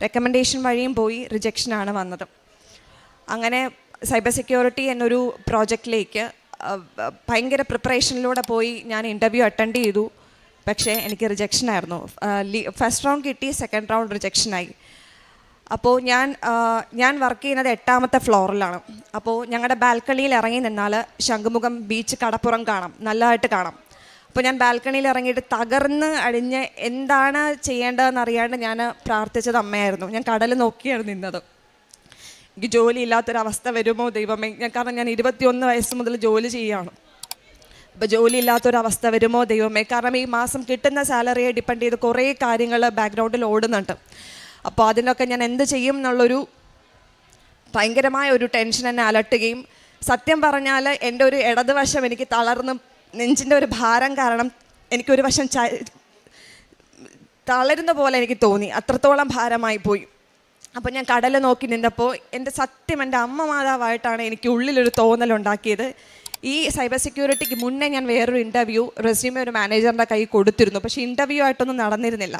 Recommendation വഴിയും പോയി റിജക്ഷനാണ് വന്നത്. അങ്ങനെ സൈബർ സെക്യൂരിറ്റി എന്നൊരു പ്രോജക്റ്റിലേക്ക് ഭയങ്കര പ്രിപ്പറേഷനിലൂടെ പോയി ഞാൻ ഇൻ്റർവ്യൂ അറ്റൻഡ് ചെയ്തു. പക്ഷേ എനിക്ക് റിജക്ഷനായിരുന്നു. ഫസ്റ്റ് റൗണ്ട് കിട്ടി, സെക്കൻഡ് റൗണ്ട് റിജക്ഷനായി. അപ്പോൾ ഞാൻ വർക്ക് ചെയ്യുന്നത് 8ാമത്തെ ഫ്ലോറിലാണ്. അപ്പോൾ ഞങ്ങളുടെ ബാൽക്കണിയിൽ ഇറങ്ങി നിന്നാൽ ശംഖുമുഖം ബീച്ച് കടപ്പുറം കാണാം, നല്ലതായിട്ട് കാണാം. അപ്പോൾ ഞാൻ ബാൽക്കണിയിൽ ഇറങ്ങിയിട്ട് തകർന്ന് അടിഞ്ഞ് എന്താണ് ചെയ്യേണ്ടതെന്ന് അറിയാണ്ട് ഞാൻ പ്രാർത്ഥിച്ചത് അമ്മയായിരുന്നു. ഞാൻ കടൽ നോക്കിയാണ് നിന്നത്. എനിക്ക് ജോലി ഇല്ലാത്തൊരവസ്ഥ വരുമോ ദൈവമേ, കാരണം ഞാൻ 21 വയസ്സ് മുതൽ ജോലി ചെയ്യുകയാണ്. അപ്പോൾ ജോലി ഇല്ലാത്തൊരവസ്ഥ വരുമോ ദൈവമേ, കാരണം ഈ മാസം കിട്ടുന്ന സാലറിയെ ഡിപ്പെൻഡ് ചെയ്ത് കുറേ കാര്യങ്ങൾ ബാക്ക്ഗ്രൗണ്ടിൽ ഓടുന്നുണ്ട്. അപ്പോൾ അതിനൊക്കെ ഞാൻ എന്ത് ചെയ്യും എന്നുള്ളൊരു ഭയങ്കരമായ ഒരു ടെൻഷൻ എന്നെ അലട്ടുകയും, സത്യം പറഞ്ഞാൽ എൻ്റെ ഒരു ഇടതുവശം എനിക്ക് തളർന്ന് നെഞ്ചിൻ്റെ ഒരു ഭാരം കാരണം എനിക്കൊരു വശം തളരുന്ന പോലെ എനിക്ക് തോന്നി, അത്രത്തോളം ഭാരമായി പോയി. അപ്പോൾ ഞാൻ കടൽ നോക്കി നിന്നപ്പോൾ എൻ്റെ അമ്മ മാതാവായിട്ടാണ് എനിക്ക് ഉള്ളിലൊരു തോന്നലുണ്ടാക്കിയത്. ഈ സൈബർ സെക്യൂരിറ്റിക്ക് മുന്നേ ഞാൻ വേറൊരു ഇൻ്റർവ്യൂ റെസ്യൂമെ ഒരു മാനേജറിൻ്റെ കയ്യിൽ കൊടുത്തിരുന്നു. പക്ഷേ ഇൻ്റർവ്യൂ ആയിട്ടൊന്നും നടന്നിരുന്നില്ല.